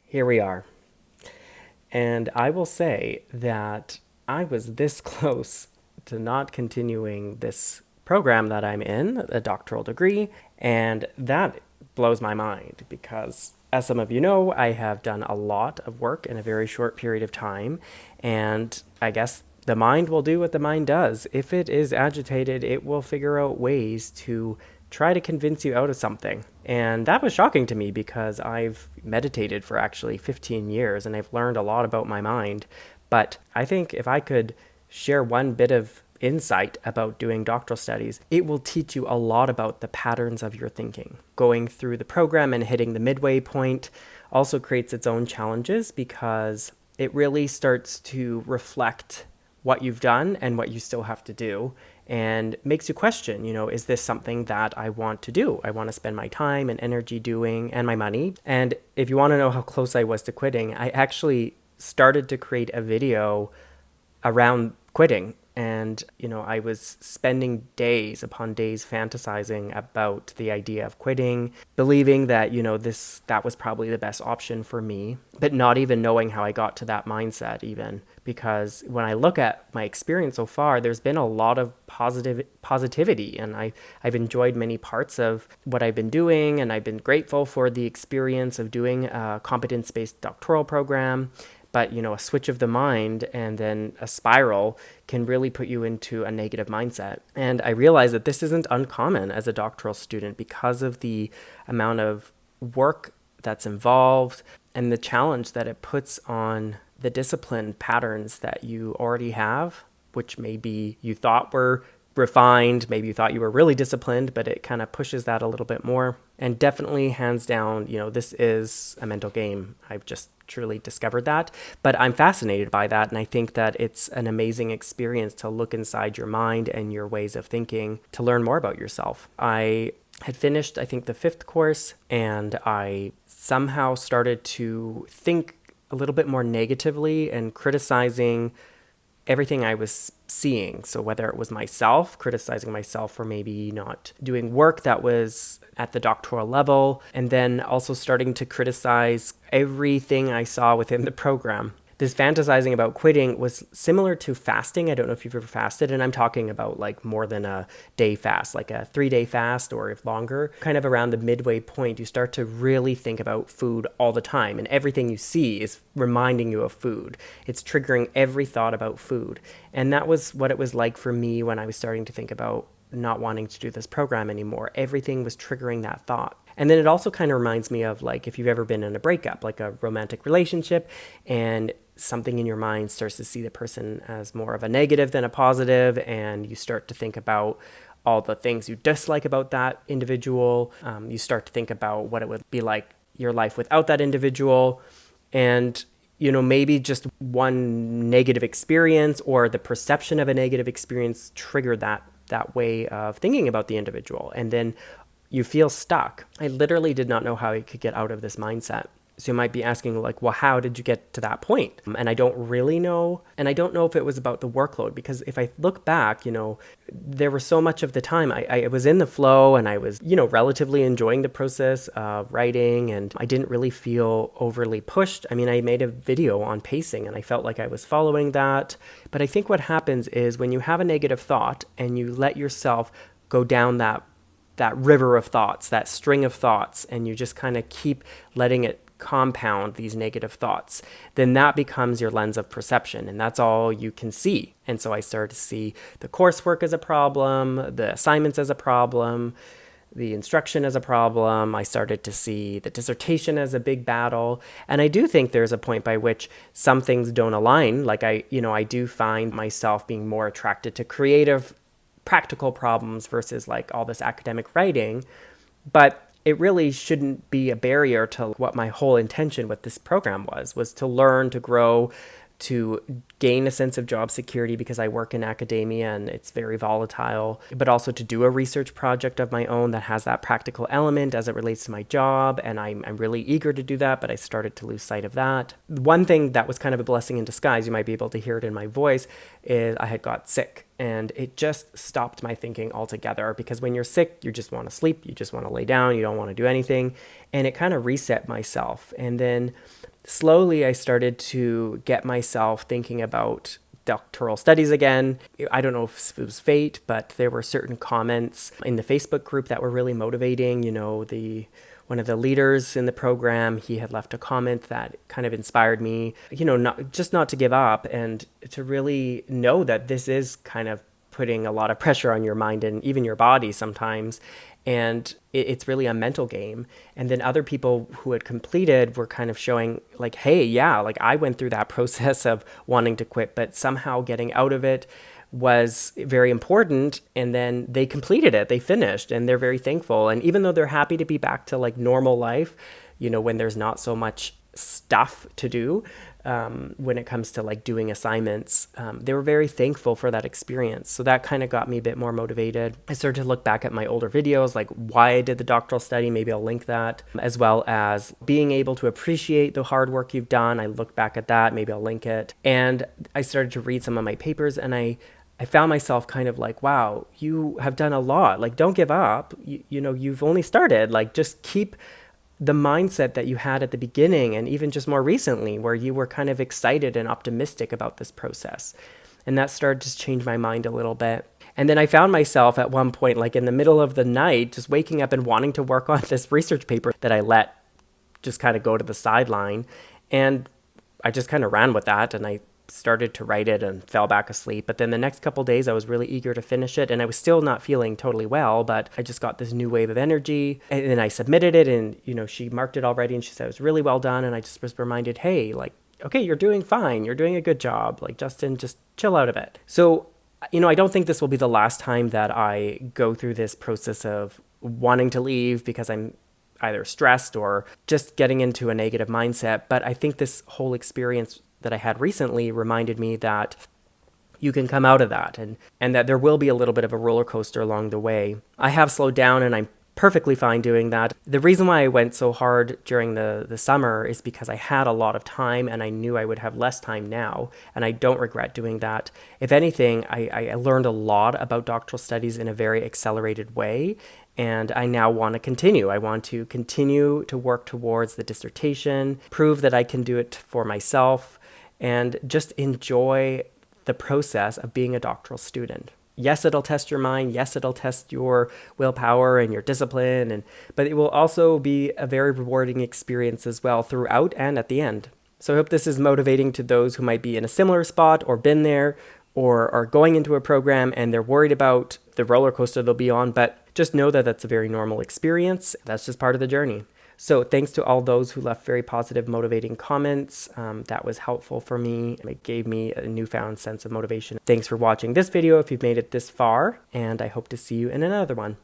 Here we are. And I will say that I was this close to not continuing this program that I'm in, a doctoral degree, and that blows my mind because, as some of you know, I have done a lot of work in a very short period of time, and I guess the mind will do what the mind does. If it is agitated, it will figure out ways to try to convince you out of something. And that was shocking to me because I've meditated for actually 15 years and I've learned a lot about my mind. But I think if I could share one bit of insight about doing doctoral studies, it will teach you a lot about the patterns of your thinking. Going through the program and hitting the midway point also creates its own challenges because it really starts to reflect what you've done and what you still have to do and makes you question, is this something that I want to do? I want to spend my time and energy doing and my money. And if you want to know how close I was to quitting, I actually started to create a video around quitting. And, I was spending days upon days fantasizing about the idea of quitting, believing that, that was probably the best option for me, but not even knowing how I got to that mindset even. Because when I look at my experience so far, there's been a lot of positivity, and I've enjoyed many parts of what I've been doing, and I've been grateful for the experience of doing a competence-based doctoral program. But, a switch of the mind and then a spiral can really put you into a negative mindset. And I realize that this isn't uncommon as a doctoral student because of the amount of work that's involved and the challenge that it puts on the discipline patterns that you already have, which maybe you thought were refined, maybe you thought you were really disciplined, but it kind of pushes that a little bit more. And definitely, hands down, this is a mental game. I've just truly discovered that. But I'm fascinated by that. And I think that it's an amazing experience to look inside your mind and your ways of thinking to learn more about yourself. I had finished, I think, the 5th course, and I somehow started to think a little bit more negatively and criticizing everything I was seeing. So whether it was myself, criticizing myself for maybe not doing work that was at the doctoral level, and then also starting to criticize everything I saw within the program. This fantasizing about quitting was similar to fasting. I don't know if you've ever fasted, and I'm talking about like more than a day fast, like a 3-day fast or if longer. Kind of around the midway point, you start to really think about food all the time, and everything you see is reminding you of food. It's triggering every thought about food. And that was what it was like for me when I was starting to think about not wanting to do this program anymore. Everything was triggering that thought. And then it also kind of reminds me of like if you've ever been in a breakup, like a romantic relationship, and something in your mind starts to see the person as more of a negative than a positive, and you start to think about all the things you dislike about that individual. You start to think about what it would be like your life without that individual. And maybe just one negative experience or the perception of a negative experience triggered that way of thinking about the individual. And then you feel stuck. I literally did not know how I could get out of this mindset. So you might be asking like, well, how did you get to that point? And I don't really know. And I don't know if it was about the workload, because if I look back, there was so much of the time I was in the flow, and I was, relatively enjoying the process of writing, and I didn't really feel overly pushed. I mean, I made a video on pacing and I felt like I was following that. But I think what happens is when you have a negative thought and you let yourself go down that river of thoughts, that string of thoughts, and you just kind of keep letting it compound these negative thoughts, then that becomes your lens of perception, and that's all you can see. And so I started to see the coursework as a problem, the assignments as a problem, the instruction as a problem. I started to see the dissertation as a big battle. And I do think there's a point by which some things don't align. Like I do find myself being more attracted to creative, practical problems versus like all this academic writing. But it really shouldn't be a barrier to what my whole intention with this program was to learn, to grow, to gain a sense of job security because I work in academia and it's very volatile, but also to do a research project of my own that has that practical element as it relates to my job. And I'm really eager to do that, but I started to lose sight of that. One thing that was kind of a blessing in disguise, you might be able to hear it in my voice, is I had got sick. And it just stopped my thinking altogether, because when you're sick, you just want to sleep, you just want to lay down, you don't want to do anything. And it kind of reset myself. And then slowly I started to get myself thinking about doctoral studies again. I don't know if it was fate, but there were certain comments in the Facebook group that were really motivating. The one of the leaders in the program, he had left a comment that kind of inspired me, not to give up, and to really know that this is kind of putting a lot of pressure on your mind and even your body sometimes. And it's really a mental game. And then other people who had completed were kind of showing like, hey, yeah, like I went through that process of wanting to quit, but somehow getting out of it was very important. And then they completed it, they finished, and they're very thankful. And even though they're happy to be back to like normal life, when there's not so much stuff to do, when it comes to like doing assignments, they were very thankful for that experience. So that kind of got me a bit more motivated. I started to look back at my older videos, like why I did the doctoral study. Maybe I'll link that, as well as being able to appreciate the hard work you've done. I look back at that, maybe I'll link it. And I started to read some of my papers, and I found myself kind of like, wow, you have done a lot. Like, don't give up. You've only started. Like, just keep the mindset that you had at the beginning, and even just more recently, where you were kind of excited and optimistic about this process. And that started to change my mind a little bit. And then I found myself at one point, like in the middle of the night, just waking up and wanting to work on this research paper that I let just kind of go to the sideline. And I just kind of ran with that, and I started to write it and fell back asleep. But then the next couple of days I was really eager to finish it, and I was still not feeling totally well, but I just got this new wave of energy. And then I submitted it, and she marked it already, and she said it was really well done. And I just was reminded, hey, like, okay, you're doing fine, you're doing a good job, like, Justin, just chill out a bit. So I don't think this will be the last time that I go through this process of wanting to leave because I'm either stressed or just getting into a negative mindset. But I think this whole experience that I had recently reminded me that you can come out of that, and that there will be a little bit of a roller coaster along the way. I have slowed down, and I'm perfectly fine doing that. The reason why I went so hard during the summer is because I had a lot of time, and I knew I would have less time now, and I don't regret doing that. If anything, I learned a lot about doctoral studies in a very accelerated way, and I now want to continue. I want to continue to work towards the dissertation, prove that I can do it for myself, and just enjoy the process of being a doctoral student. Yes, it'll test your mind. Yes, it'll test your willpower and your discipline, but it will also be a very rewarding experience as well throughout and at the end. So I hope this is motivating to those who might be in a similar spot or been there or are going into a program and they're worried about the roller coaster they'll be on, but just know that that's a very normal experience. That's just part of the journey. So thanks to all those who left very positive, motivating comments. That was helpful for me. It gave me a newfound sense of motivation. Thanks for watching this video if you've made it this far, and I hope to see you in another one.